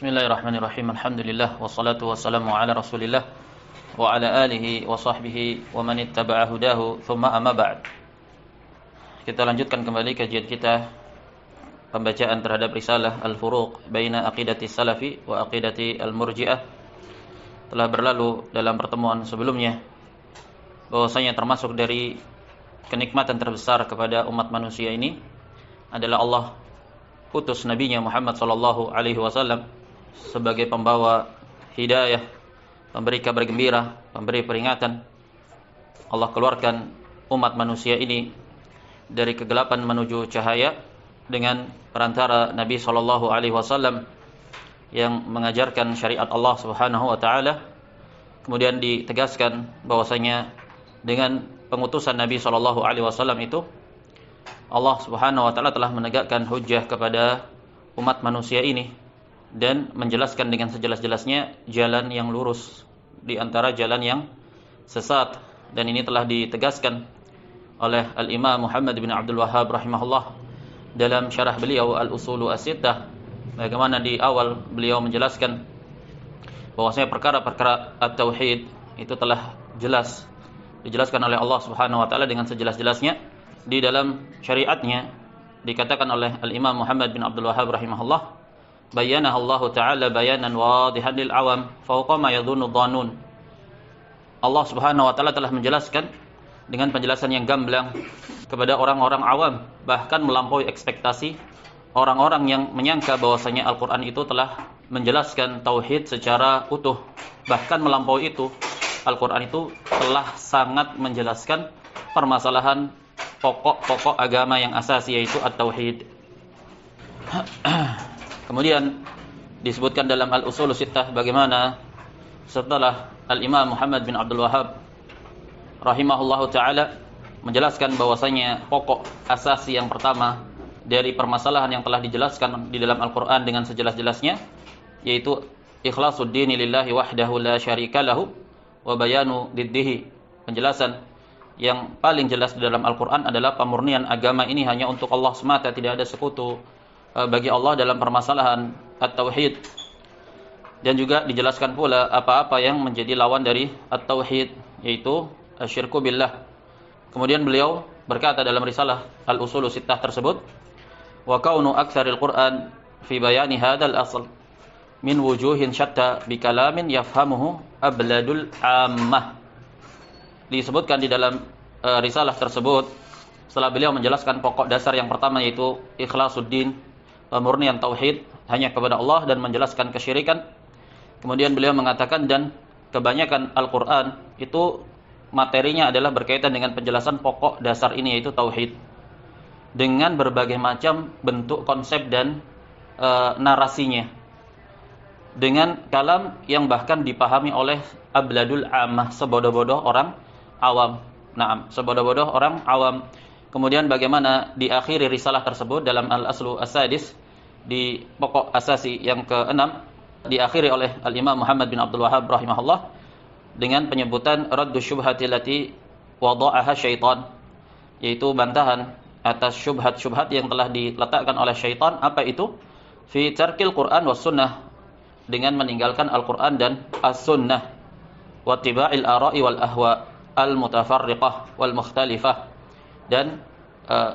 Bismillahirrahmanirrahim. Alhamdulillah wassalatu wassalamu ala Rasulillah wa ala alihi wa sahbihi wa man ittaba'a hudahu thumma amma ba'd. Kita lanjutkan kembali kajian kita pembacaan terhadap risalah Al-Furuq baina aqidati salafi wa aqidati al-murji'ah. Telah berlalu dalam pertemuan sebelumnya bahwasanya termasuk dari kenikmatan terbesar kepada umat manusia ini adalah Allah utus nabinya Muhammad sallallahu alaihi wasallam sebagai pembawa hidayah, pemberi kabar gembira, pemberi peringatan. Allah keluarkan umat manusia ini dari kegelapan menuju cahaya dengan perantara Nabi sallallahu alaihi wasallam yang mengajarkan syariat Allah Subhanahu wa taala. Kemudian ditegaskan bahwasanya dengan pengutusan Nabi sallallahu alaihi wasallam itu Allah Subhanahu wa taala telah menegakkan hujjah kepada umat manusia ini dan menjelaskan dengan sejelas-jelasnya jalan yang lurus di antara jalan yang sesat. Dan ini telah ditegaskan oleh Al-Imam Muhammad bin Abdul Wahhab rahimahullah dalam syarah beliau Al-Usulu As-Sittah, bagaimana di awal beliau menjelaskan bahwasanya perkara-perkara at-tauhid itu telah jelas dijelaskan oleh Allah Subhanahu wa taala dengan sejelas-jelasnya di dalam syariatnya. Dikatakan oleh Al-Imam Muhammad bin Abdul Wahhab rahimahullah, bayyanahu Allah taala bayanan wadihan lil awam fawqa ma yadhunnu dhanun. Allah Subhanahu wa taala telah menjelaskan dengan penjelasan yang gamblang kepada orang-orang awam, bahkan melampaui ekspektasi orang-orang yang menyangka bahwasanya Al-Qur'an itu telah menjelaskan tauhid secara utuh. Bahkan melampaui itu, Al-Qur'an itu telah sangat menjelaskan permasalahan pokok-pokok agama yang asasi, yaitu at-tauhid. Kemudian disebutkan dalam Al-Usul Sittah bagaimana setelah Al-Imam Muhammad bin Abdul Wahhab rahimahullahu taala menjelaskan bahwasanya pokok asasi yang pertama dari permasalahan yang telah dijelaskan di dalam Al-Qur'an dengan sejelas-jelasnya, yaitu ikhlasuddin lillahi wahdahu la syarika lahu wa bayanu diddihi. Penjelasan yang paling jelas di dalam Al-Qur'an adalah pemurnian agama ini hanya untuk Allah semata, tidak ada sekutu bagi Allah dalam permasalahan at-tauhid. Dan juga dijelaskan pula apa-apa yang menjadi lawan dari at-tauhid, yaitu asyirku billah. Kemudian beliau berkata dalam risalah Al-Usulu Sittah tersebut, wa kaunu aktsaril Qur'an fi bayani hadzal asl min wujuhin syatta bi kalamin yafhamuhu abladul ammah. Disebutkan di dalam risalah tersebut setelah beliau menjelaskan pokok dasar yang pertama, yaitu ikhlasuddin, pemurnian tauhid hanya kepada Allah dan menjelaskan kesyirikan. Kemudian beliau mengatakan, dan kebanyakan Al-Qur'an itu materinya adalah berkaitan dengan penjelasan pokok dasar ini, yaitu tauhid, dengan berbagai macam bentuk konsep dan narasinya, dengan kalam yang bahkan dipahami oleh abladul ammah, sebodoh-bodoh orang awam. Naam, sebodoh-bodoh orang awam. Kemudian bagaimana diakhiri risalah tersebut dalam Al-Aslu As-Sadis, di pokok asasi yang ke-6, diakhiri oleh Al-Imam Muhammad bin Abdul Wahhab rahimahullah dengan penyebutan raddu syubhati lati wada'aha syaitan, yaitu bantahan atas syubhat-syubhat yang telah diletakkan oleh syaitan. Apa itu? Fi tarkil Qur'an was sunnah, dengan meninggalkan Al-Qur'an dan as-sunnah, wa tiba'il ara'i wal ahwa al-mutafarriqah wal mukhtalifah, dan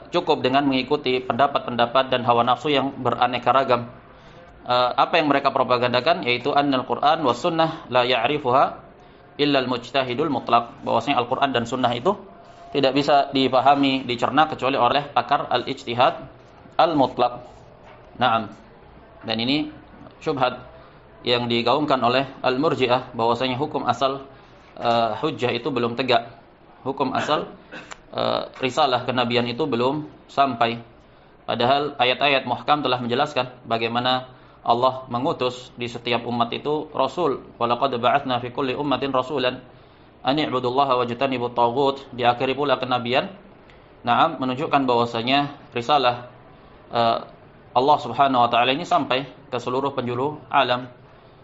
cukup dengan mengikuti pendapat-pendapat dan hawa nafsu yang beraneka ragam. Apa yang mereka propagandakan, yaitu annal Qur'an was sunnah la ya'rifuha illa al-mujtahidul mutlaq, bahwasanya Al-Qur'an dan sunnah itu tidak bisa dipahami, dicerna kecuali oleh pakar al-ijtihad al-mutlaq. Naam. Dan ini syubhat yang digaungkan oleh al-murji'ah, bahwasanya hukum asal hujjah itu belum tegak. Hukum asal risalah kenabian itu belum sampai. Padahal ayat-ayat muhkam telah menjelaskan bagaimana Allah mengutus di setiap umat itu rasul. Walaqad ba'atsna fi kulli ummatin rasulan an i'budullaha wajtanibut taghut. Diakhiri pula kenabian, naam, menunjukkan bahwasanya risalah Allah Subhanahu wa taala ini sampai ke seluruh penjuru alam.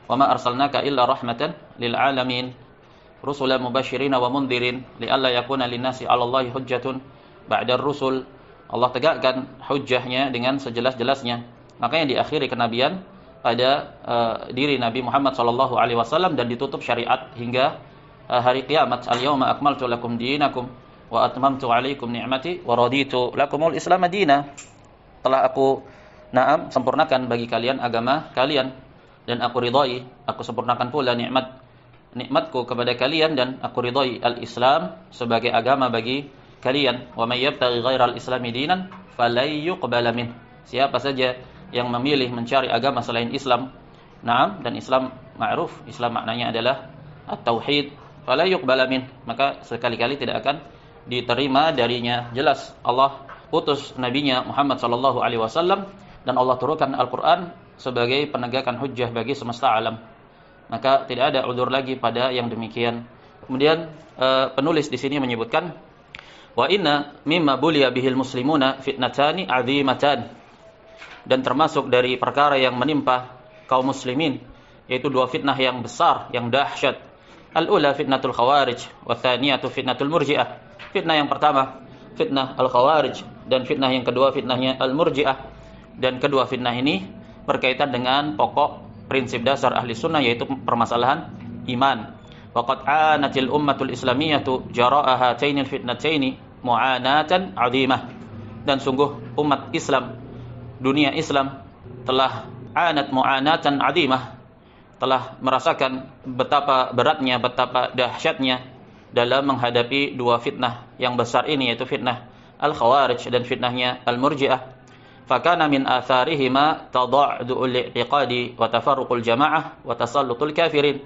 Wa ma arsalnaka illa rahmatan lil alamin, rusulan mubasysyirin wa mundhirin li'alla yakuna linnasi 'alallahi hujjatun ba'da ar-rusul. Allah tegakkan hujjahnya dengan sejelas-jelasnya. Makanya di akhir kenabian pada diri Nabi Muhammad sallallahu alaihi wasallam dan ditutup syariat hingga hari kiamat. Al-yauma akmaltu lakum dinakum wa atmamtu alaikum ni'mati wa raditu lakumul Islam madina. Telah aku sempurnakan bagi kalian agama kalian dan aku ridai, aku sempurnakan pula nikmatku kepada kalian dan aku ridai al-Islam sebagai agama bagi kalian. Wa may yabtaghi ghairal islami dinan falay yuqbala min. Siapa saja yang memilih mencari agama selain Islam, dan Islam ma'ruf, Islam maknanya adalah at-tauhid, fala yuqbala min, maka sekali-kali tidak akan diterima darinya. Jelas Allah utus nabinya Muhammad sallallahu alaihi wasallam dan Allah turunkan Al-Qur'an sebagai penegakan hujjah bagi semesta alam. Maka tidak ada udzur lagi pada yang demikian. Kemudian penulis di sini menyebutkan wa inna mimma buliya bihil muslimuna fitnatani 'azimatan. Dan termasuk dari perkara yang menimpa kaum muslimin yaitu dua fitnah yang besar, yang dahsyat. Al-ula fitnatul khawarij wa tsaniyatu fitnatul murji'ah. Fitnah yang pertama fitnah al-khawarij dan fitnah yang kedua fitnahnya al-murji'ah. Dan kedua fitnah ini berkaitan dengan pokok prinsip dasar ahli sunnah yaitu permasalahan iman. Waqad anatil ummatul islamiyatu jara'a hatainil fitnataini mu'anatan 'azimah. Dan sungguh umat Islam, dunia Islam telah anat mu'anatan 'azimah, telah merasakan betapa beratnya, betapa dahsyatnya dalam menghadapi dua fitnah yang besar ini, yaitu fitnah al-khawarij dan fitnahnya al-murji'ah. Fakana min atharihima tada'du'ul i'tiqadi wa tafarruqul jama'ah wa tasallutul kafirin.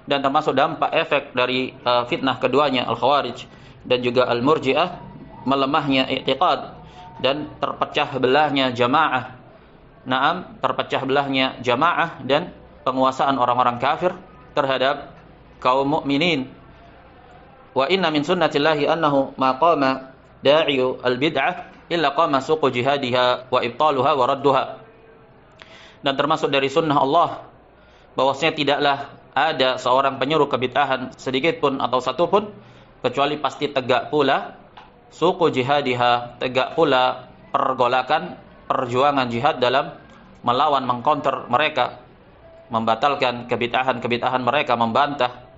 Dan termasuk dampak efek dari fitnah keduanya al-khawarij dan juga al-murji'ah, melemahnya i'tiqad dan terpecah belahnya jamaah. Terpecah belahnya jamaah dan penguasaan orang-orang kafir terhadap kaum mukminin. Wa inna min sunnatillahi annahu ma qama da'iyu al-bid'ah illa qama suqu jihadiha wa ibtaluha wa radduha. Dan termasuk dari sunnah Allah bahwasanya tidaklah ada seorang penyuruh kebid'ahan sedikit pun atau satu pun kecuali pasti tegak pula suku jihadiha, tegak pula pergolakan, perjuangan jihad dalam melawan, mengcounter mereka, membatalkan kebid'ahan mereka, membantah.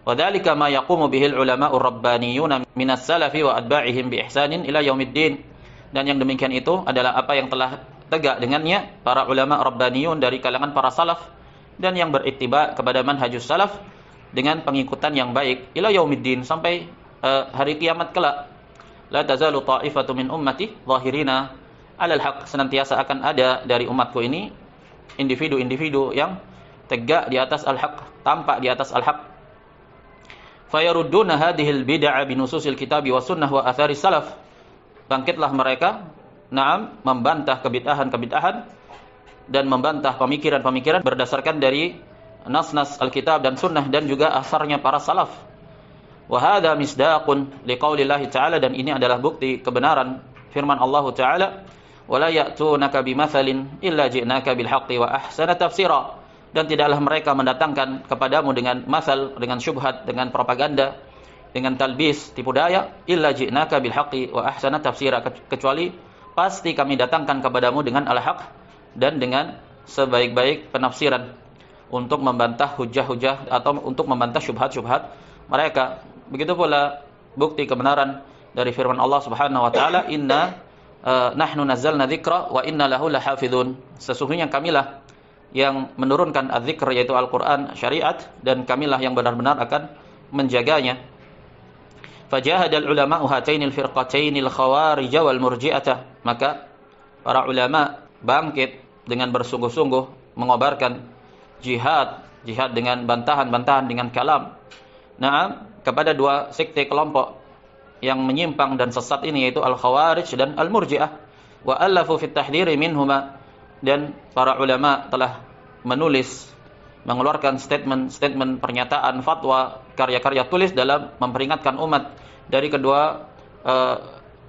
Wadzalika ma yaqumu bihil ulama'ur rabbaniyuna minas salafi wa atba'ihim bi ihsanin ila yaumiddin. Dan yang demikian itu adalah apa yang telah tegak dengannya para ulama rabbaniyun dari kalangan para salaf dan yang berittiba kepada manhajus salaf dengan pengikutan yang baik ila yaumiddin, sampai hari kiamat kelak. La tazalu ta'ifatu min ummati zahirina 'alal haq. Senantiasa akan ada dari umatku ini individu-individu yang tegak di atas al-haq, tampak di atas al-haq. Fayarudduna hadhil bid'ah binususil kitabi was sunnah wa athari salaf. Bangkitlah mereka, membantah kebid'ahan dan membantah pemikiran-pemikiran berdasarkan dari nas-nas Alkitab dan sunnah dan juga asarnya para salaf. Wa hadha misdaqun liqaulillahi ta'ala. Dan ini adalah bukti kebenaran firman Allah Ta'ala, wala ya'tunaka bimathalin illa ji'naka bil haqqi wa ahsana tafsira. Dan tidaklah mereka mendatangkan kepadamu dengan masal, dengan syubhat, dengan propaganda, dengan talbis, tipu daya, illa ji'naka bil haqqi wa ahsana tafsira, kecuali pasti kami datangkan kepadamu dengan al-haq dan dengan sebaik-baik penafsiran untuk membantah hujah-hujah atau untuk membantah syubhat-syubhat mereka. Begitu pula bukti kebenaran dari firman Allah Subhanahu wa taala, inna nahnu nazzalna dzikra wa inna lahu lahafizun. Sesungguhnya kamilah yang menurunkan az-dzikr yaitu Al-Qur'an, syariat, dan kamilah yang benar-benar akan menjaganya. Fajahadal ulama'u hatainil firqatainil khawarij wal murji'atah. Maka para ulama bangkit dengan bersungguh-sungguh mengobarkan jihad dengan bantahan-bantahan dengan kalam. Kepada dua sekte kelompok yang menyimpang dan sesat ini, yaitu al-khawarij dan al-murji'ah. Wa allafu fit tahdhiri minhuma. Dan para ulama telah menulis, mengeluarkan statement, pernyataan, fatwa, karya-karya tulis dalam memperingatkan umat dari kedua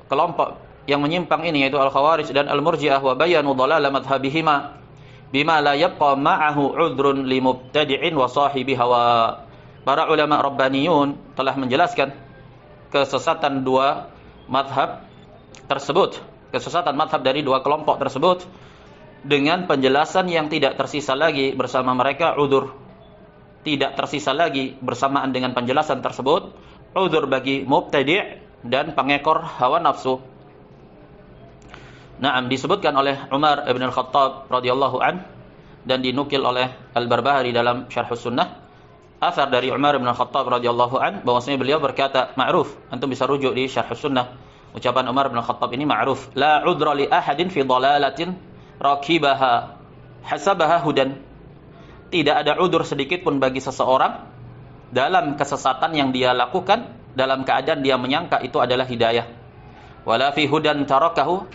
kelompok yang menyimpang ini, yaitu al-khawarij dan al-murji'ah. Wa bayanu dhalala madhhabihima bima la yabqa ma'ahu 'udhrun limubtadi'in wa sahibi hawa. Para ulama rabbaniyun telah menjelaskan kesesatan dua madhab tersebut, kesesatan madhab dari dua kelompok tersebut, dengan penjelasan yang tidak tersisa lagi bersama mereka udzur. Tidak tersisa lagi bersamaan dengan penjelasan tersebut udzur bagi mubtadi' dan pengekor hawa nafsu. Naam, disebutkan oleh Umar ibn al-Khattab radhiyallahu an dan dinukil oleh Al-Barbahari dalam Syarhus Sunnah, athar dari Umar ibn al-Khattab radhiyallahu an bahwasanya beliau berkata, ma'ruf, antum bisa rujuk di Syarhus Sunnah. Ucapan Umar ibn al-Khattab ini ma'ruf, la udra li ahadin fi dhalalatin rakibaha hasabaha hudan. Tidak ada udur sedikit pun bagi seseorang dalam kesesatan yang dia lakukan dalam keadaan dia menyangka itu adalah hidayah. Wala fi hudan tarakahu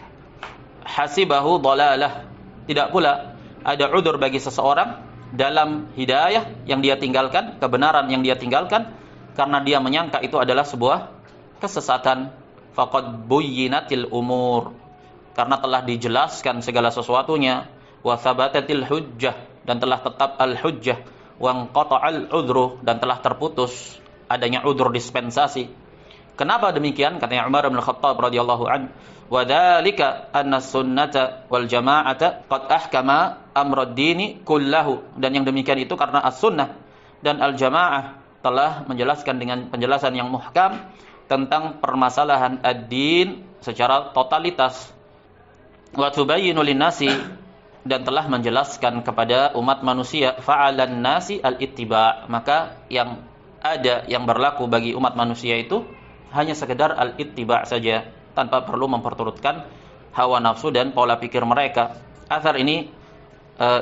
hasibahu dhalalah. Tidak pula ada udur bagi seseorang dalam hidayah yang dia tinggalkan, kebenaran yang dia tinggalkan karena dia menyangka itu adalah sebuah kesesatan. Faqad buyyinatil umur, karena telah dijelaskan segala sesuatunya. Wa thabatatil hujjah, dan telah tetap al-hujjah. Wa qata'al udhru, dan telah terputus adanya udzur dispensasi. Kenapa demikian? Katanya Umar bin Khattab radhiyallahu an, wa dzalika anna sunnata wal jama'ata qad ahkama amrad dini kullahu. Dan yang demikian itu karena as-sunnah dan al-jamaah telah menjelaskan dengan penjelasan yang muhkam tentang permasalahan ad-din secara totalitas. Wa tubayyinu lin-nasi, dan telah menjelaskan kepada umat manusia, fa'alan nasi al-ittiba', maka yang ada, yang berlaku bagi umat manusia itu hanya sekedar al-ittiba' saja, tanpa perlu memperturutkan hawa nafsu dan pola pikir mereka. Athar ini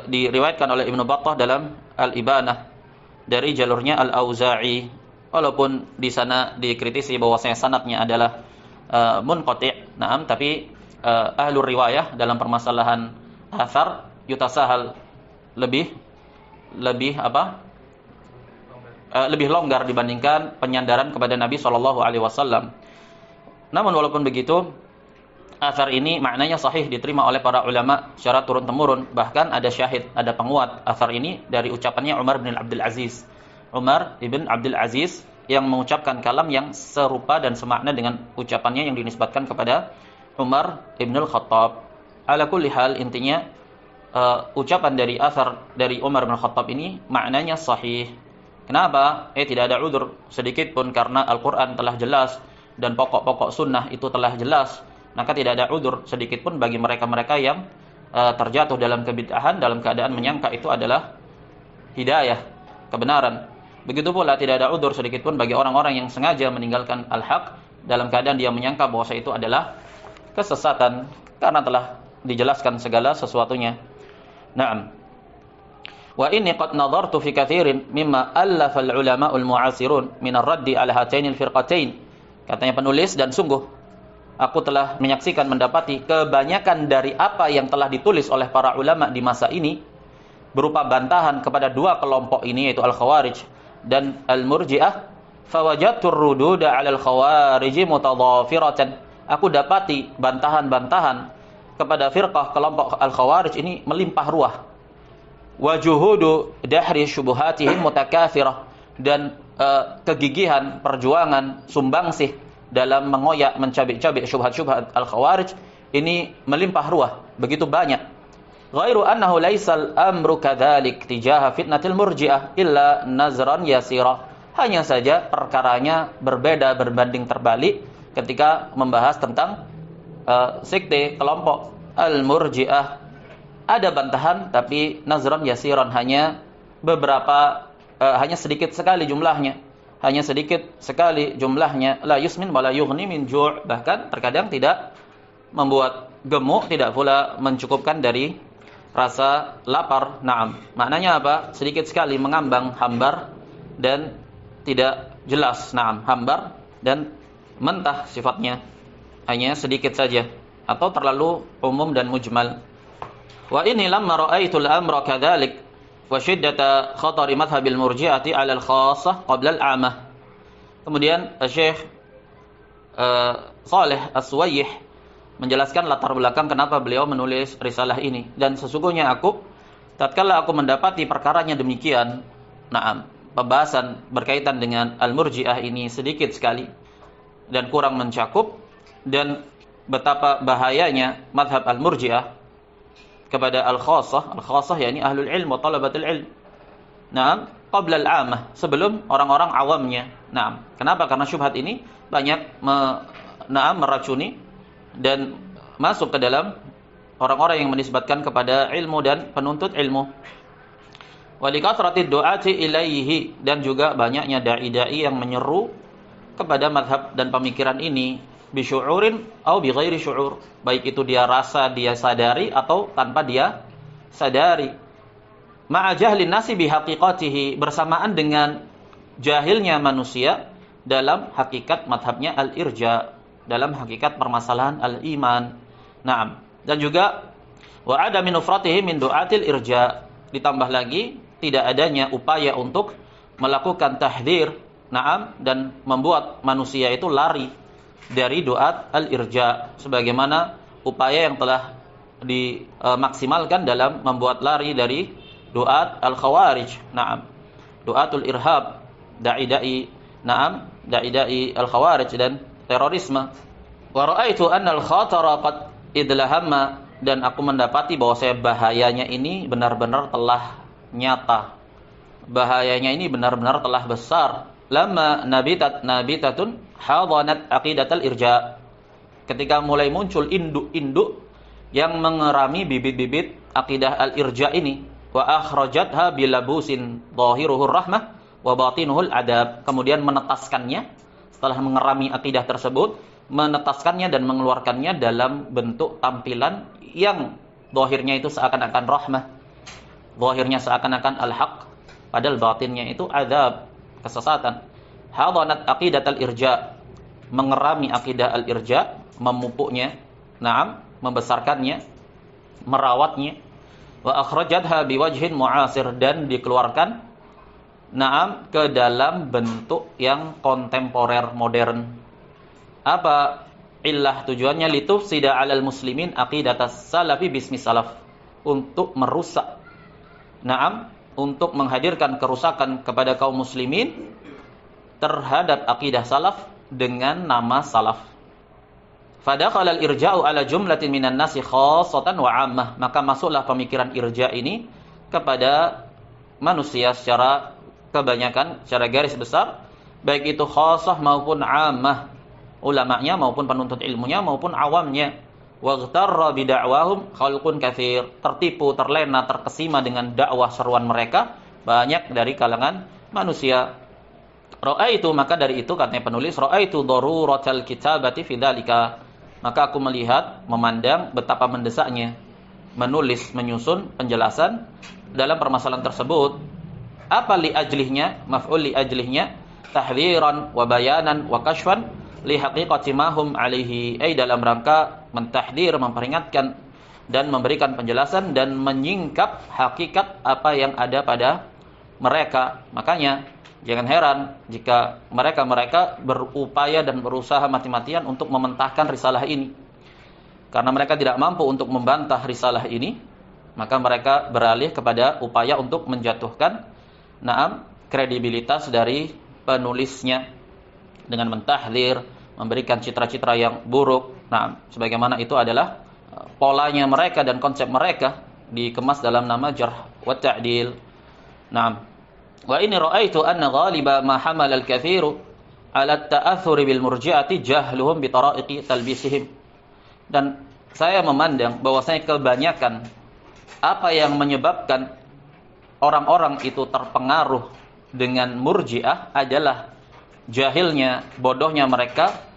diriwayatkan oleh Ibnu Battah dalam Al-Ibanah dari jalurnya Al-Auza'i, walaupun di sana dikritisi bahwasanya sanadnya adalah munqati'. Naam, tapi ahlur riwayah dalam permasalahan athar yutasahal lebih longgar dibandingkan penyandaran kepada Nabi SAW. Namun walaupun begitu, athar ini maknanya sahih, diterima oleh para ulama secara turun-temurun. Bahkan ada syahid, ada penguat athar ini dari ucapannya Umar bin Abdul Aziz. Umar ibn Abdul Aziz yang mengucapkan kalam yang serupa dan semakna dengan ucapannya yang dinisbatkan kepada Umar ibn al-Khattab. Ala kulli hal, intinya ucapan dari athar dari Umar bin Khattab ini maknanya sahih. Kenapa? Tidak ada udzur sedikit pun karena Al-Quran telah jelas dan pokok-pokok sunnah itu telah jelas. Maka tidak ada udzur sedikit pun bagi mereka-mereka yang terjatuh dalam kebid'ahan dalam keadaan menyangka itu adalah hidayah, kebenaran. Begitu pula tidak ada udzur sedikit pun bagi orang-orang yang sengaja meninggalkan al-haq dalam keadaan dia menyangka bahwa itu adalah kesesatan, karena telah dijelaskan segala sesuatunya. Naam. Wa inni qad nadartu fi katsirin mimma allafa al-ulama al-mu'asirun min ar-raddi ala hatain al-firqatain. Katanya penulis, dan sungguh aku telah menyaksikan, mendapati kebanyakan dari apa yang telah ditulis oleh para ulama di masa ini berupa bantahan kepada dua kelompok ini, yaitu al-khawarij dan al-murji'ah. Fawajadtur rududa 'ala al-khawarij mutadhafiratan. Aku dapati bantahan-bantahan kepada firqah kelompok al-khawarij ini melimpah ruah. Wa juhudu dahri syubuhatihim mutakathirah, dan kegigihan perjuangan sumbangsih dalam mengoyak mencabik-cabik syubhat-syubhat al-khawarij ini melimpah ruah, begitu banyak. Ghairu annahu laisal amru kadzalik tijaha fitnatil murji'ah illa nazran yasira. Hanya saja perkaranya berbeda, berbanding terbalik ketika membahas tentang sekte kelompok al-murji'ah. Ada bantahan tapi nazran yasiran, hanya beberapa, hanya sedikit sekali jumlahnya, la yusmin wala yughni min ju', bahkan terkadang tidak membuat gemuk, tidak pula mencukupkan dari rasa lapar. Naam, maknanya apa? Sedikit sekali, mengambang, hambar dan tidak jelas. Naam, hambar dan mentah sifatnya, hanya sedikit saja atau terlalu umum dan mujmal. Wa inni lamma ra'aitul amra kadzalik wa shiddata khatari madhhabil murji'ati 'ala al-khassah qabla al-'amah. Kemudian Syekh Saleh As-Suwayyih menjelaskan latar belakang kenapa beliau menulis risalah ini. Dan sesungguhnya aku, tatkala aku mendapati perkaranya demikian, naam, pembahasan berkaitan dengan al-murji'ah ini sedikit sekali dan kurang mencakup, dan betapa bahayanya madhab al-murji'ah, kepada al-khassah. Al-khassah yakni ahlul ilm wa talabatul ilm. Naam, qabla al-'ammah, sebelum orang-orang awamnya. Naam. Kenapa? Karena syubhat ini banyak meracuni dan masuk ke dalam orang-orang yang menisbatkan kepada ilmu dan penuntut ilmu. Wa likatratid du'ati ilaihi, dan juga banyaknya dai-dai yang menyeru kepada mazhab dan pemikiran ini bisyu'urin atau bighairi syu'ur, baik itu dia rasa, dia sadari atau tanpa dia sadari. Ma'a jahlin nasi bihaqiqatihi, bersamaan dengan jahilnya manusia dalam hakikat madhabnya al-irja, dalam hakikat permasalahan al-iman. Naam. Dan juga wa ada min ufratihi min du'atil irja, ditambah lagi tidak adanya upaya untuk melakukan tahdzir, naam, dan membuat manusia itu lari dari du'at al-irja, sebagaimana upaya yang telah dimaksimalkan dalam membuat lari dari du'at al-khawarij. Naam. Du'atul irhab, dai-dai, naam, dai-dai al-khawarij dan terorisme. Wa ra'aitu anna al-khatara qad idlahamma, dan aku mendapati bahwa bahayanya ini benar-benar telah nyata. Bahayanya ini benar-benar telah besar. Lama nabitatun hadanat aqidatal irja, ketika mulai muncul induk-induk yang mengerami bibit-bibit akidah al-irja ini. Wa akhrajatha bilabusin zahiruhur rahmah wa batinuhul adab, kemudian menetaskannya setelah mengerami akidah tersebut, menetaskannya dan mengeluarkannya dalam bentuk tampilan yang zahirnya itu seakan-akan rahmah, zahirnya seakan-akan al-haq, padahal batinnya itu adab, kesesatan. Hadanat aqidat al-irja, mengerami akidah al-irja, memupuknya, naam, membesarkannya, merawatnya. Wa akhrajatha biwajhin mu'asir, dan dikeluarkan, naam, ke dalam bentuk yang kontemporer, modern. Apa illah, tujuannya? Litufsida 'alal muslimin aqidatas salafi bismi salaf, untuk merusak, naam, untuk menghadirkan kerusakan kepada kaum muslimin terhadap akidah salaf dengan nama salaf. Fadakhala al-irja'u ala jumlatin minan nasi khassatan wa 'ammah, maka masuklah pemikiran irja ini kepada manusia secara kebanyakan, secara garis besar, baik itu khassah maupun 'ammah, ulamanya maupun penuntut ilmunya maupun awamnya. Waghtarra bida'wahum khalqun katsir, tertipu, terlena, terkesima dengan dakwah seruan mereka banyak dari kalangan manusia. Ra'aitu, maka dari itu katanya penulis, ra'aitu daruratal kitabati fi dzalika, maka aku melihat, memandang betapa mendesaknya menulis, menyusun penjelasan dalam permasalahan tersebut. Apa li ajlihnya? Maf'ul li ajlihnya, tahdziran wa bayanan wa kashfan li haqiqati ma hum alaihi, dalam rangka mentahdir, memperingatkan dan memberikan penjelasan dan menyingkap hakikat apa yang ada pada mereka. Makanya jangan heran jika mereka berupaya dan berusaha mati-matian untuk mementahkan risalah ini. Karena mereka tidak mampu untuk membantah risalah ini, maka mereka beralih kepada upaya untuk menjatuhkan, naam, kredibilitas dari penulisnya dengan mentahdzir, memberikan citra-citra yang buruk. Nah, sebagaimana itu adalah polanya mereka dan konsep mereka, dikemas dalam nama jarh wa ta'dil. Nah, wa ini ra'aitu anna ghaliba ma hamala al-katsiru ala at-ta'athur bil murji'ati jahluhum bi tara'iqi talbisihim. Dan saya memandang bahwasanya kebanyakan apa yang menyebabkan orang-orang itu terpengaruh dengan murji'ah adalah jahilnya, bodohnya mereka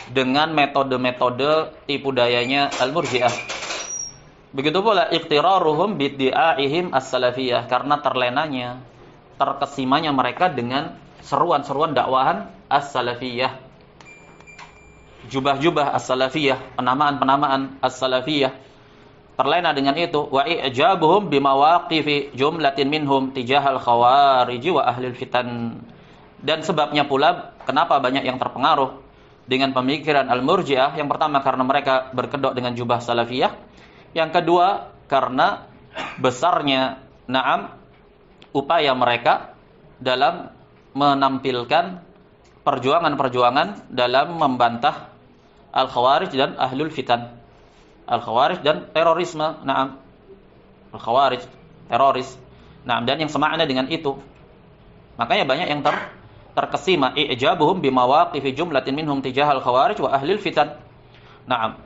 dengan metode-metode tipu dayanya al-murji'ah. Begitu pula iqtiraruhum bid'a'ihim as-salafiyah, karena terlenanya, terkesimanya mereka dengan seruan-seruan dakwahan as-salafiyah, jubah-jubah as-salafiyah, penamaan-penamaan as-salafiyah, terlena dengan itu. Wa i'jabuhum bimawaqifi jumlatin minhum tijahal khawariji wa ahlil fitan. Dan sebabnya pula kenapa banyak yang terpengaruh dengan pemikiran al-murji'ah, yang pertama karena mereka berkedok dengan jubah salafiyah, yang kedua karena besarnya, naam, upaya mereka dalam menampilkan perjuangan-perjuangan dalam membantah al-khawarij dan ahlul fitan, al-khawarij dan terorisme. Naam, Al-Khawarij, teroris. Nah, dan yang semakna dengan itu. Makanya banyak yang terkesima i'jabuhum bimawaqifi jumlatin minhum tijahal khawarij wa ahlil fitan. Naam.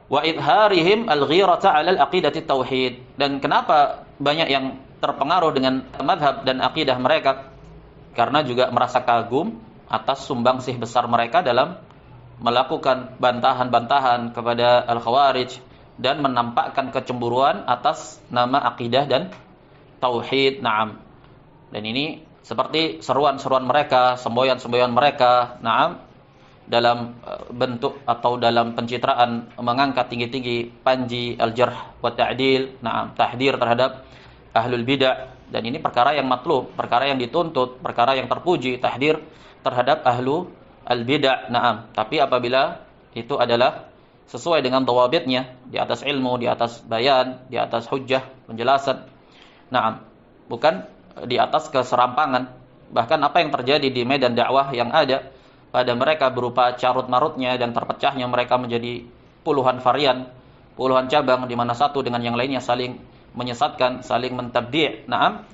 Wa idharihim al-ghirata 'ala al-aqidati tauhid. Dan kenapa banyak yang terpengaruh dengan mazhab dan akidah mereka? Karena juga merasa kagum atas sumbangsih besar mereka dalam melakukan bantahan-bantahan kepada al-khawarij dan menampakkan kecemburuan atas nama akidah dan tauhid. Naam. Dan ini seperti seruan-seruan mereka, semboyan-semboyan mereka, naam, dalam bentuk atau dalam pencitraan mengangkat tinggi-tinggi panji al-jarh wa ta'dil, naam, tahdir terhadap ahlul bidah. Dan ini perkara yang matlub, perkara yang dituntut, perkara yang terpuji, tahdir terhadap ahlu al-bidah, naam. Tapi apabila itu adalah sesuai dengan dhawabitnya, di atas ilmu, di atas bayan, di atas hujjah, penjelasan, naam, bukan di atas keserampangan. Bahkan apa yang terjadi di medan dakwah yang ada pada mereka berupa carut-marutnya dan terpecahnya mereka menjadi puluhan varian, puluhan cabang, di mana satu dengan yang lainnya saling menyesatkan, saling mentabdi', naam,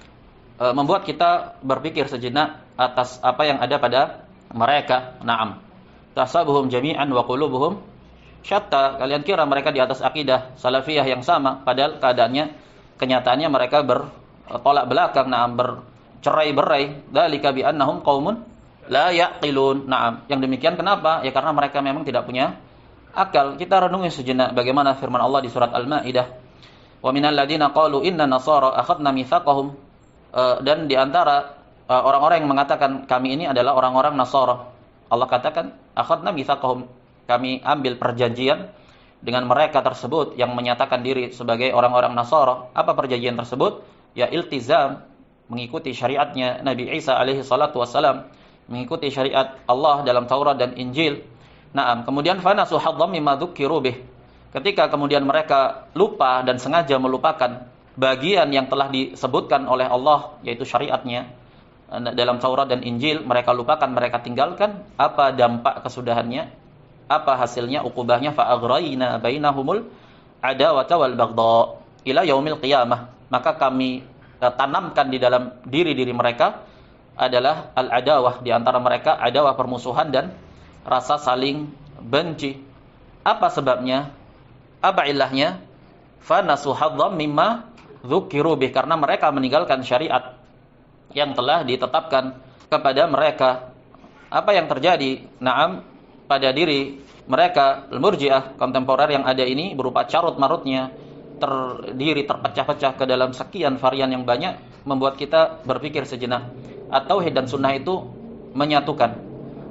membuat kita berpikir sejenak atas apa yang ada pada mereka. Naam, tasabuhum jami'an wa qulubuhum syatta. Kalian kira mereka di atas akidah salafiyah yang sama, padahal kenyataannya mereka bertolak belakang, naam, bercerai-berai. Dzalika bi annahum qaumun la yaqilun. Naam, yang demikian kenapa? Ya karena mereka memang tidak punya akal. Kita renungi sejenak bagaimana firman Allah di surat Al-Maidah, wa minal ladzina qalu inna nasara akhadna mitsaqahum. Dan di antara orang-orang yang mengatakan kami ini adalah orang-orang Nasara, Allah katakan akhadna mitsaqahum, kami ambil perjanjian dengan mereka tersebut yang menyatakan diri sebagai orang-orang Nasara. Apa perjanjian tersebut? Ya iltizam, mengikuti syariatnya Nabi Isa alaihi salatu wassalam, mengikuti syariat Allah dalam Taurat dan Injil. Naam, kemudian fanasu hadzam mimma dzukiru bih. Ketika kemudian mereka lupa dan sengaja melupakan bagian yang telah disebutkan oleh Allah, yaitu syariatnya dalam Taurat dan Injil, mereka lupakan, mereka tinggalkan. Apa dampak kesudahannya? Apa hasilnya, ukubahnya? Fa aghrayna bainahumul adawata wal baghdha ila yaumil qiyamah. Maka kami tanamkan di dalam diri-diri mereka adalah al-adawah, di antara mereka adawah, permusuhan dan rasa saling benci. Apa sebabnya? Apa ilahnya? Fa nasu hadzam mimma dzukiru bih, karena mereka meninggalkan syariat yang telah ditetapkan kepada mereka. Apa yang terjadi? Naam, pada diri mereka al-murji'ah kontemporer yang ada ini berupa carut-marutnya, terdiri terpecah-pecah ke dalam sekian varian yang banyak, membuat kita berpikir sejenak. Tauhid dan sunnah itu menyatukan.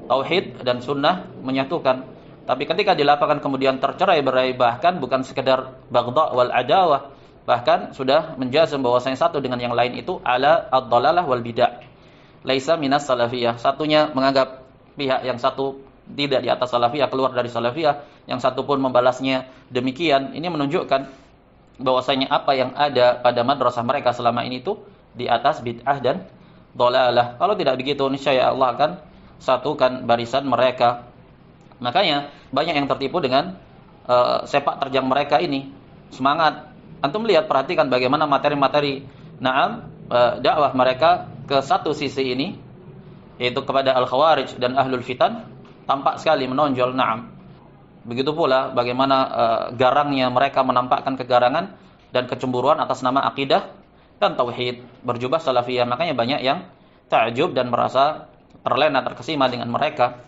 Tauhid dan sunnah menyatukan. Tapi ketika di lapangan kemudian tercerai-berai, bahkan bukan sekedar baghdha wal adawah, bahkan sudah menjazam bahwasanya satu dengan yang lain itu ala ad-dhalalah wal bidah. Laisa minas salafiyah. Satunya menganggap pihak yang satu tidak di atas salafiyah, keluar dari salafiyah, yang satu pun membalasnya demikian. Ini menunjukkan bahwasanya apa yang ada pada madrasah mereka selama ini itu di atas bid'ah dan dhalalah. Kalau tidak begitu, niscaya Allah akan satukan barisan mereka. Makanya banyak yang tertipu dengan sepak terjang mereka ini. Semangat. Antum lihat, perhatikan bagaimana materi-materi dakwah mereka ke satu sisi ini, yaitu kepada al-khawarij dan ahlul fitan, tampak sekali menonjol. Naam. Begitu pula bagaimana garangnya mereka menampakkan kegarangan dan kecemburuan atas nama akidah dan tauhid, berjubah salafiyah. Makanya banyak yang ta'jub dan merasa terlena, terkesima dengan mereka.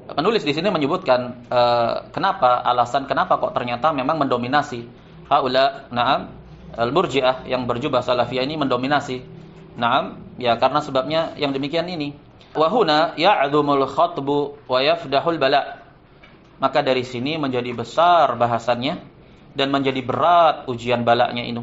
Penulis di sini menyebutkan alasan kenapa kok ternyata memang mendominasi haula, naam, al-murji'ah yang berjubah salafiyah ini mendominasi. Naam, ya karena sebabnya yang demikian ini. Wa huna ya'dhumul khatbu wa yafdahul bala'. Maka dari sini menjadi besar bahasannya dan menjadi berat ujian balaknya ini.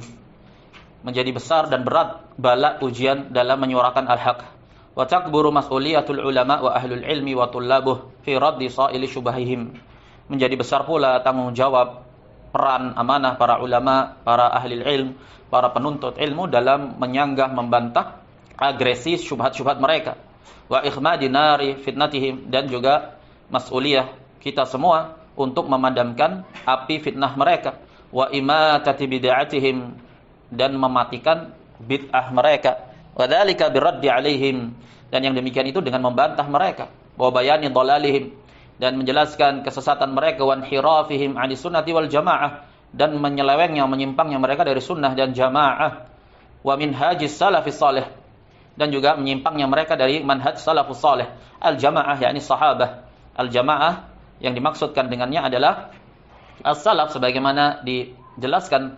Menjadi besar dan berat balak ujian dalam menyuarakan al-haq. Wa takburu mas'uliyatul ulama wa ahlul ilmi wa tullabuh fi raddi sa'ili syubahihim. Menjadi besar pula tanggung jawab, peran amanah para ulama, para ahli ilm, para penuntut ilmu dalam menyanggah, membantah agresi syubhat-syubhat mereka. Wa ikhmadi nari fitnatihim, dan juga mas'uliyah kita semua untuk memadamkan api fitnah mereka. wa imatati bid'atihim, dan mematikan bid'ah mereka, wa dzalika biraddi alaihim, dan yang demikian itu dengan membantah mereka, wa bayani dhalalihim, dan menjelaskan kesesatan mereka, wa inhirafihim 'ani sunnati wal jamaah, dan menyelewengnya, menyimpangnya mereka dari sunnah dan jamaah, wa minhajis salafis salih, dan juga menyimpangnya mereka dari manhaj salafus salih. Al jamaah yakni sahabah. Al jamaah yang dimaksudkan dengannya adalah as-salaf, sebagaimana dijelaskan,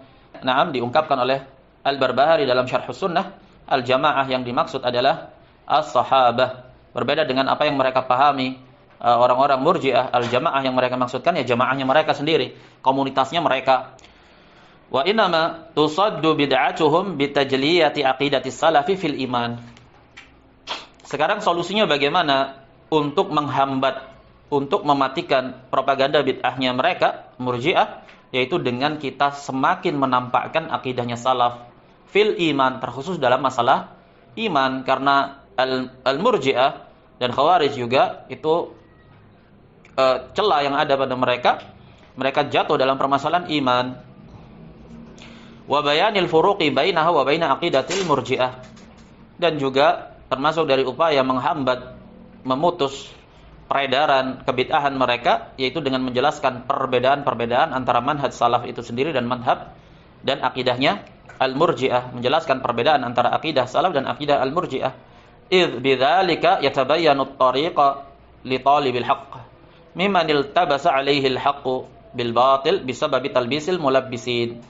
diungkapkan oleh Al-Barbahari dalam Syarh Sunnah. Al jamaah yang dimaksud adalah as-sahabah. Berbeda dengan apa yang mereka pahami orang-orang Murji'ah. Al jamaah yang mereka maksudkan ya jamaahnya mereka sendiri, komunitasnya mereka. Wa innama tusaddu bid'atuhum bitajliyati aqidati salafi fil iman. Sekarang solusinya bagaimana untuk menghambat, untuk mematikan propaganda bid'ahnya mereka Murji'ah, yaitu dengan kita semakin menampakkan akidahnya salaf fil iman, terkhusus dalam masalah iman. Karena al-Murji'ah dan Khawarij juga itu celah yang ada pada mereka jatuh dalam permasalahan iman. Wa bayanil furuqi bainaha wa baina aqidatil Murji'ah, dan juga termasuk dari upaya menghambat, memutus peredaran kebid'ahan mereka, yaitu dengan menjelaskan perbedaan-perbedaan antara manhaj salaf itu sendiri dan manhaj dan akidahnya al-Murji'ah, menjelaskan perbedaan antara akidah salaf dan akidah al-Murji'ah. Idz bidzalika yatabayyanu at-tariqa li talibil haqq mimman iltabasa 'alaihi al-haqqu bil batil bisababi talbisil mulabbisin.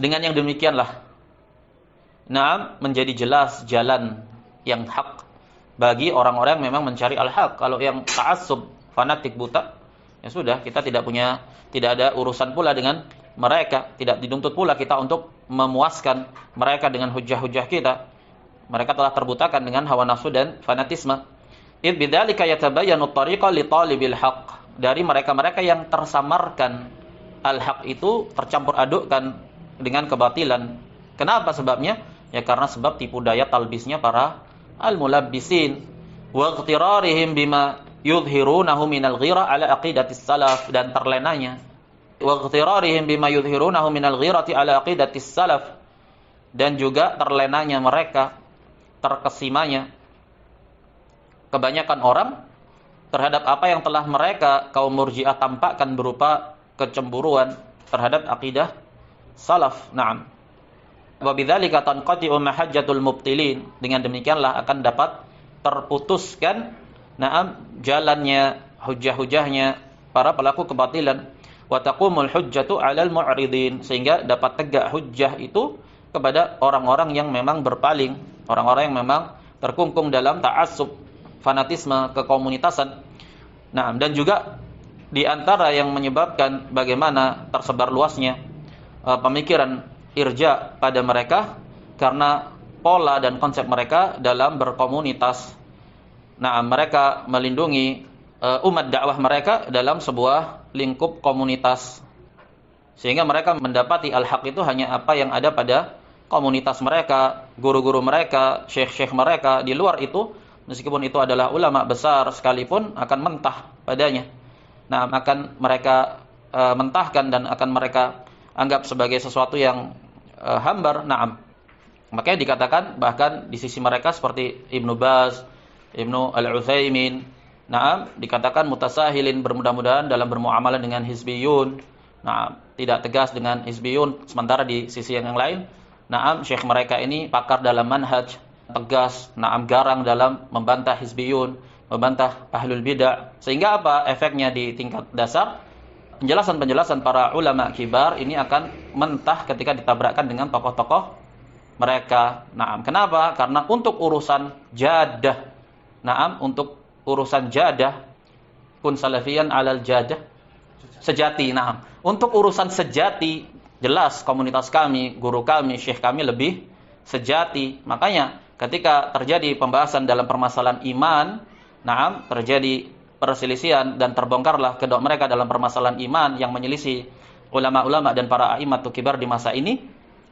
Dengan yang demikianlah menjadi jelas jalan yang hak bagi orang-orang yang memang mencari al-haq. Kalau yang ta'assub, fanatik buta, ya sudah, kita tidak ada urusan pula dengan mereka, tidak dituntut pula kita untuk memuaskan mereka dengan hujah-hujah kita. Mereka telah terbutakan dengan hawa nafsu dan fanatisme. Id bidzalika yatabayyanu at-tariqa li talibil haqq. Dari mereka-mereka yang tersamarkan al-haq itu, tercampur adukkan dengan kebatilan. Kenapa sebabnya? Ya karena sebab tipu daya talbisnya para al-mulabbisin wa ightirarihim bima yudhirunahu minal ghira ala aqidatis salaf, dan terlenanya wa ightirarihim bima yudhirunahu minal ghirati ala aqidatis salaf, dan juga terlenanya mereka, terkesimanya kebanyakan orang terhadap apa yang telah mereka kaum Murji'ah tampakkan berupa kecemburuan terhadap akidah salaf. Naam. Wa bidzalika tanqati'u mahajjatul mubtilin. Dengan demikianlah akan dapat terputuskan jalannya, hujah-hujahnya para pelaku kebatilan. Wa taqumul hujjatu 'alal mu'ridin, sehingga dapat tegak hujjah itu kepada orang-orang yang memang berpaling, orang-orang yang memang terkungkung dalam ta'assub, fanatisme, kekomunitasan. Nah, dan juga di antara yang menyebabkan bagaimana tersebar luasnya pemikiran irja pada mereka, karena pola dan konsep mereka dalam berkomunitas. Nah, mereka melindungi umat dakwah mereka dalam sebuah lingkup komunitas, sehingga mereka mendapati al-haq itu hanya apa yang ada pada komunitas mereka, guru-guru mereka, syekh-syekh mereka. Di luar itu, meskipun itu adalah ulama besar sekalipun, akan mentah padanya. Nah, akan mereka mentahkan dan akan mereka anggap sebagai sesuatu yang hambar. Naam. Makanya dikatakan bahkan di sisi mereka seperti Ibnu Baz, Ibnu Al-Utsaimin, dikatakan mutasahilin, bermudah-mudahan dalam bermuamalah dengan hizbiyun. Tidak tegas dengan hizbiyun, sementara di sisi yang lain, syekh mereka ini pakar dalam manhaj, tegas, garang dalam membantah hizbiyun, membantah ahlul bidah. Sehingga apa efeknya di tingkat dasar? Penjelasan-penjelasan para ulama kibar ini akan mentah ketika ditabrakkan dengan tokoh-tokoh mereka. Kenapa? Karena untuk urusan jadah, untuk urusan jadah, kun salafiyan alal jadah, sejati. Untuk urusan sejati, jelas komunitas kami, guru kami, syekh kami lebih sejati. Makanya ketika terjadi pembahasan dalam permasalahan iman, terjadi perselisihan dan terbongkarlah kedok mereka dalam permasalahan iman yang menyelisih ulama-ulama dan para a'immatul kibar di masa ini,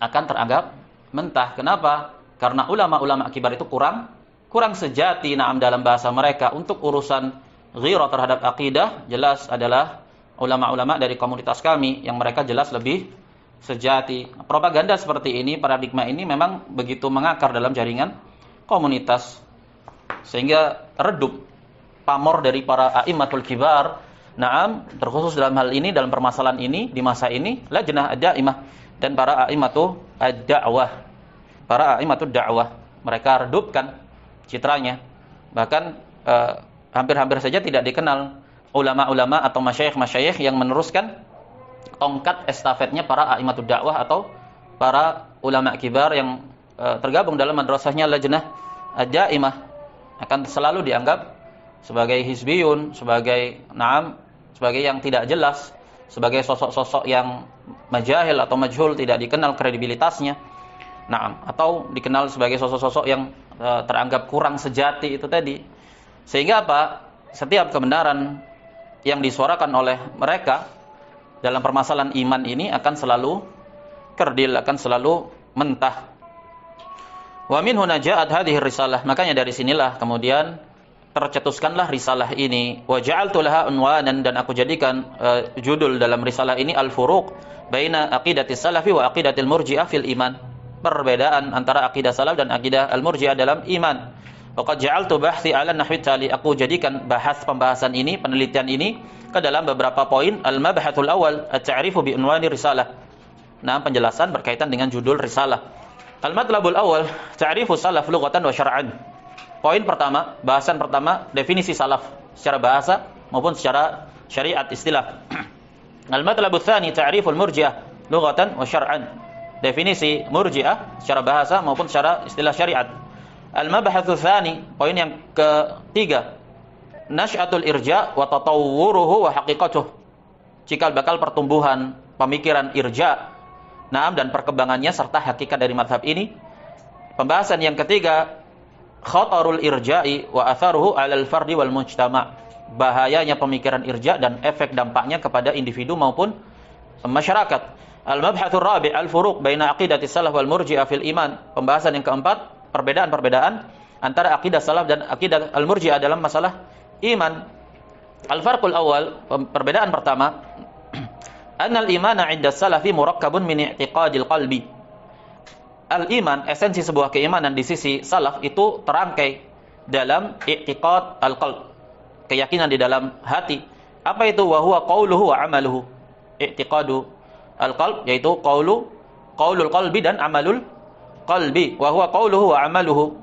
akan teranggap mentah. Kenapa? Karena ulama-ulama kibar itu kurang sejati dalam bahasa mereka. Untuk urusan ghirah terhadap akidah, jelas adalah ulama-ulama dari komunitas kami yang mereka jelas lebih sejati. Propaganda seperti ini, paradigma ini memang begitu mengakar dalam jaringan komunitas sehingga redup pamor dari para a'immatul kibar. Naam, terkhusus dalam hal ini, dalam permasalahan ini di masa ini, lajnah ad-daimah dan para a'immatu ad-da'wah. Para a'immatu ad-da'wah, mereka redupkan citranya. Bahkan hampir-hampir saja tidak dikenal ulama-ulama atau masyayikh-masyayikh yang meneruskan tongkat estafetnya para a'immatud dakwah atau para ulama kibar yang tergabung dalam madrasahnya lajnah ad-daimah, akan selalu dianggap sebagai hizbiyun, sebagai yang tidak jelas, sebagai sosok-sosok yang majahil atau majhul, tidak dikenal kredibilitasnya. Atau dikenal sebagai sosok-sosok yang teranggap kurang sejati itu tadi. Sehingga apa? Setiap kebenaran yang disuarakan oleh mereka dalam permasalahan iman ini akan selalu kerdil, akan selalu mentah. Wa min huna ja'at hadhihi risalah. Makanya dari sinilah kemudian tercetuskanlah risalah ini. Wa ja'altu laha unwanan, dan aku jadikan judul dalam risalah ini al-furuq baina aqidatis salafi wa aqidatil murji'ah fil iman. Perbedaan antara akidah salaf dan akidah al-murji'ah dalam iman. Wa qad ja'altu bahthi 'ala nahwi tali. Aku jadikan pembahasan ini, penelitian ini ke dalam beberapa poin. Al-mabhatul awal at-ta'rifu bi unwani risalah. Penjelasan berkaitan dengan judul risalah. Al-matlabul awal ta'rifu salaf lughatan wa syar'an. Poin pertama, bahasan pertama, definisi salaf secara bahasa maupun secara syariat istilah. Al-matlabul tsani ta'riful murji'ah lughatan wa syar'an. Definisi murji'ah secara bahasa maupun secara istilah syariat. Al-mabhatsul tsani, poin yang ketiga, nasy'atul irja' wa tatawwuruhu wa haqiqatuh. Cikal bakal pertumbuhan pemikiran irja', dan perkembangannya serta hakikat dari mazhab ini. Pembahasan yang ketiga, khatarul irja'i wa atharuhu 'alal fardi wal mujtama'. Bahayanya pemikiran irja' dan efek dampaknya kepada individu maupun masyarakat. Al-mabhatsur rabi' al-furuq baina aqidatis salaf wal murji'ah fil iman. Pembahasan yang keempat, perbedaan-perbedaan antara akidah salaf dan akidah al-murji'ah dalam masalah iman. Al-farqul awal, perbedaan pertama, annal imana 'inda salafi murakkabun min i'tiqadil qalbi. Al-iman, esensi sebuah keimanan di sisi salaf itu terangkai dalam i'tiqad al-qalb, keyakinan di dalam hati. Apa itu? Wa huwa qauluhu wa amaluhu. I'tiqadu al-qalb yaitu qaulul qalbi dan amalul qalbi. Wa huwa qauluhu wa amaluhu.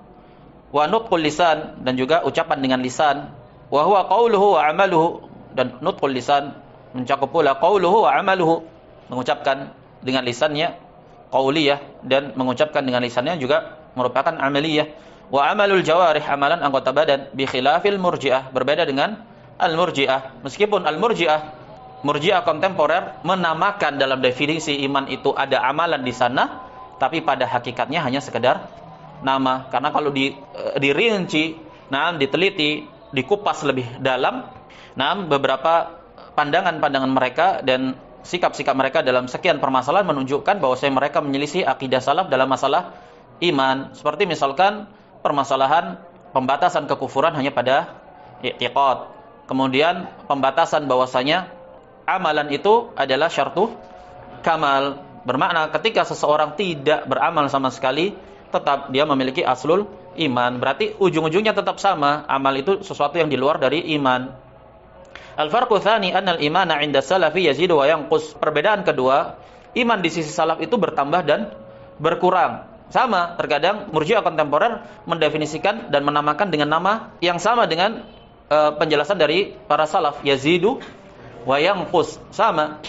Wa nutqul lisan, dan juga ucapan dengan lisan. Wa huwa qauluhu wa amaluhu, dan nutqul lisan mencakup pula qauluhu wa amaluhu, mengucapkan dengan lisannya qauliyah dan mengucapkan dengan lisannya juga merupakan amaliyah. Wa amalul jawarih, amalan anggota badan, bi khilafil murji'ah, berbeda dengan al-murji'ah. Meskipun murji'ah kontemporer menamakan dalam definisi iman itu ada amalan di sana, tapi pada hakikatnya hanya sekedar nama. Karena kalau dirinci, diteliti, dikupas lebih dalam, beberapa pandangan-pandangan mereka dan sikap-sikap mereka dalam sekian permasalahan menunjukkan bahwa mereka menyelisih akidah salaf dalam masalah iman. Seperti misalkan permasalahan pembatasan kekufuran hanya pada i'tiqad. Kemudian pembatasan bahwasanya amalan itu adalah syartu kamal. Bermakna ketika seseorang tidak beramal sama sekali, tetap dia memiliki aslul iman. Berarti ujung-ujungnya tetap sama. Amal itu sesuatu yang di luar dari iman. Al-farqu tsani anna al-imana 'inda salafi yazidu wa yanqus. Perbedaan kedua, iman di sisi salaf itu bertambah dan berkurang. Sama, terkadang murji'ah kontemporer mendefinisikan dan menamakan dengan nama yang sama dengan penjelasan dari para salaf, yazidu wa yanqus. Sama.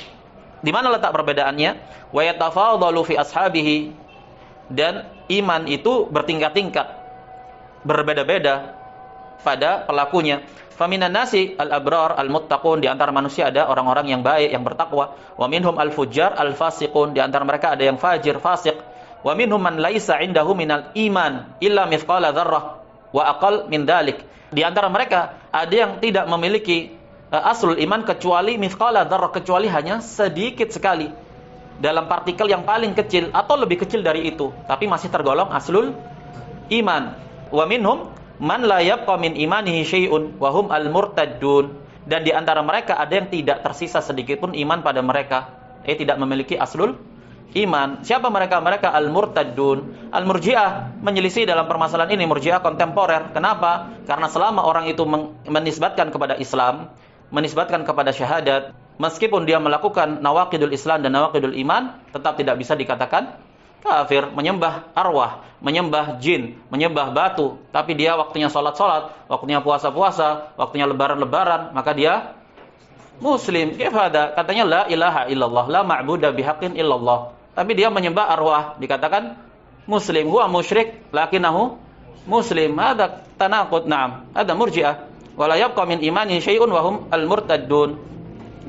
Di mana letak perbedaannya? Wa yatafadalu fi ashabihi. Dan iman itu bertingkat-tingkat, berbeda-beda pada pelakunya. Faminan nasi al-abrar al-muttaqun, di antara manusia ada orang-orang yang baik, yang bertakwa. Wa minhum al-fujjar al-fasiqun, di antara mereka ada yang fajir, fasik. Wa minhum man laisa indahu minal iman illa mithqala dzarrah wa aqal min dzalik. Di antara mereka ada yang tidak memiliki aslul iman kecuali mithqala dzarrah, kecuali hanya sedikit sekali, dalam partikel yang paling kecil atau lebih kecil dari itu, tapi masih tergolong aslul iman. Wa minhum man la yabqa min imanihi syai'un wa hum al-murtaddun. dan di antara mereka ada yang tidak tersisa sedikit pun iman pada mereka, tidak memiliki aslul iman. Siapa mereka? Mereka al-murtaddun. Al-murji'ah menyelisih dalam permasalahan ini, murji'ah kontemporer. Kenapa? Karena selama orang itu menisbatkan kepada Islam, menisbatkan kepada syahadat, meskipun dia melakukan nawaqidul Islam dan nawaqidul iman, tetap tidak bisa dikatakan kafir. Menyembah arwah, menyembah jin, menyembah batu, tapi dia waktunya sholat-sholat, waktunya puasa-puasa, waktunya lebaran-lebaran, maka dia muslim. Kifada, katanya la ilaha illallah, la ma'budah bihaqqin illallah, tapi dia menyembah arwah, dikatakan muslim. Huwa musyrik lakinahu muslim. Ada tanaqud. Na'am, ada murji'ah. Wala yabqa min imani syai'un wa hum al-murtaddun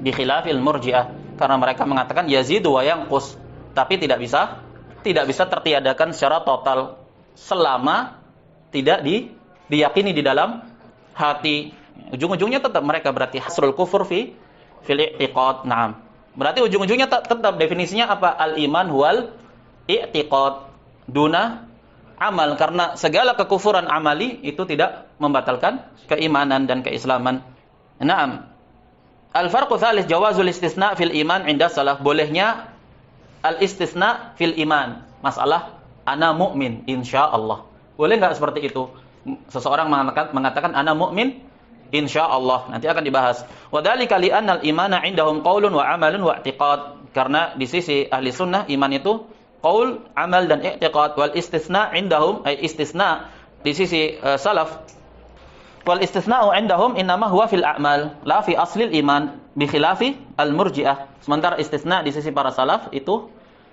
bi khilafil murji'ah, karena mereka mengatakan yazidu wa yanqus, tapi tidak bisa tertiadakan secara total selama tidak diyakini di dalam hati. Ujung-ujungnya tetap mereka berarti hasrul kufur fil i'tiqad. Na'am. Berarti ujung-ujungnya tetap definisinya apa? Al-iman huwal i'tiqad duna amal, karena segala kekufuran amali itu tidak membatalkan keimanan dan keislaman. Naam. Al-farqu tsalits jawazul istisna fil iman 'inda salaf. Bolehnya al-istisna fil iman. Masalah ana mu'min insyaallah. Boleh enggak seperti itu? Seseorang mengatakan ana mu'min insyaallah, nanti akan dibahas. Wa dzalika li anna al-imana 'indahum qaulun wa 'amalun wa i'tiqad. Karena di sisi ahli sunnah iman itu qaul, amal dan i'tiqad. Wal istisna 'indahum ay istisna di sisi salaf. Wal istisna'u 'indahum innama huwa fil a'mal la fi aslil iman bi khilafi al-murji'ah. Sementara istisna di sisi para salaf itu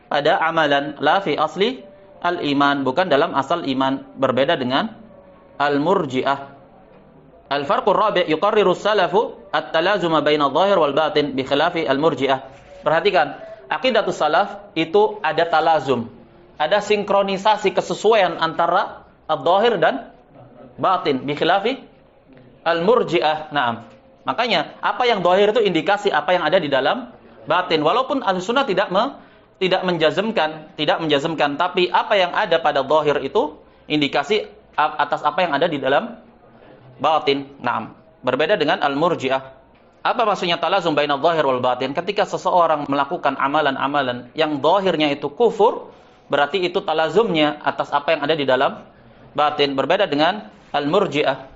pada amalan, la fi asli al-iman, bukan dalam asal iman, berbeda dengan al-murji'ah. Al-farqur rabi' yuqarriru salafu at-talazuma baina adh-dhahir wal batin bi khilafi al-murji'ah. Perhatikan, aqidatus salaf itu ada talazum, ada sinkronisasi kesesuaian antara adh-dhahir dan batin bi khilafi al-murji'ah. Naam. Makanya apa yang dhahir itu indikasi apa yang ada di dalam batin. Walaupun Ahlussunnah tidak menjazmkan, tapi apa yang ada pada dhahir itu indikasi atas apa yang ada di dalam batin. Naam. Berbeda dengan al-murji'ah. Apa maksudnya talazum baina dhahir wal batin? Ketika seseorang melakukan amalan-amalan yang dhahirnya itu kufur, berarti itu talazumnya atas apa yang ada di dalam batin. Berbeda dengan al-murji'ah.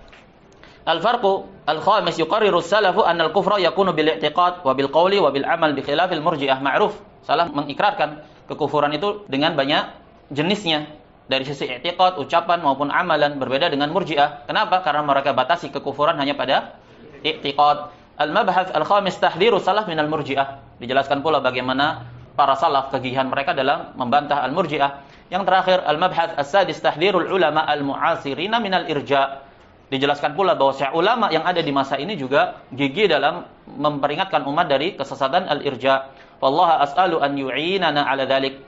Al-farqu al-khamis yuqarriru as-salafu anna al-kufra yakunu bil i'tiqad wa bil qawli wa bil amal bi khilafil murji'ah. Ma'ruf. Salah mengikrarkan kekufuran itu dengan banyak jenisnya. Dari sisi i'tiqad, ucapan maupun amalan, berbeda dengan murji'ah. Kenapa? Karena mereka batasi kekufuran hanya pada i'tiqad. Al-mabhath al-khamis tahdhiru salaf minal murji'ah. Dijelaskan pula bagaimana para salaf kegigihan mereka dalam membantah al-murji'ah. Yang terakhir, al-mabhath as-sadis tahdhirul ulama al-mu'asirina minal irja'. Dijelaskan pula bahwa ulama yang ada di masa ini juga gigih dalam memperingatkan umat dari kesesatan al-irja'. Wallaha as'alu an yu'inana 'ala dzalik.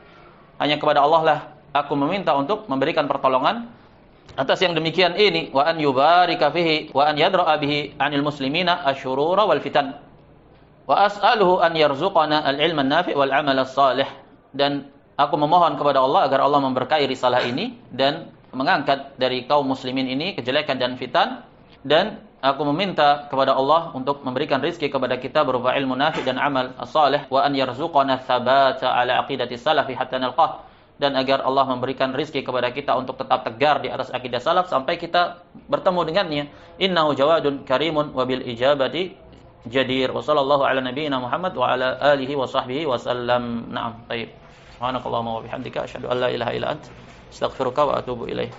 Hanya kepada Allah lah aku meminta untuk memberikan pertolongan atas yang demikian ini, wa an yubarika fihi wa an yadra'a bihi 'anil muslimina asyurura wal fitan. Wa as'aluhu an yarzuqana al-'ilma an-nafi' wal 'amal as-salih. Dan aku memohon kepada Allah agar Allah memberkahi risalah ini dan mengangkat dari kaum muslimin ini kejelekan dan fitan, dan aku meminta kepada Allah untuk memberikan rizki kepada kita berupa ilmu nafi' dan amal as-salih, wa an yarzuqana tsabata 'ala aqidati salafi hatta nalqah. Dan agar Allah memberikan rizki kepada kita untuk tetap tegar di atas akidah salaf sampai kita bertemu dengannya. Innahu jawadun karimun wa bil ijabati jadir. Wa sallallahu ala nabiyyina Muhammad wa ala alihi wa sahbihi wa sallam. Naam. Baik. Subhanakallahumma wa bihamdika asyhadu an la ilaha illa anta astaghfiruka wa atubu ilaik.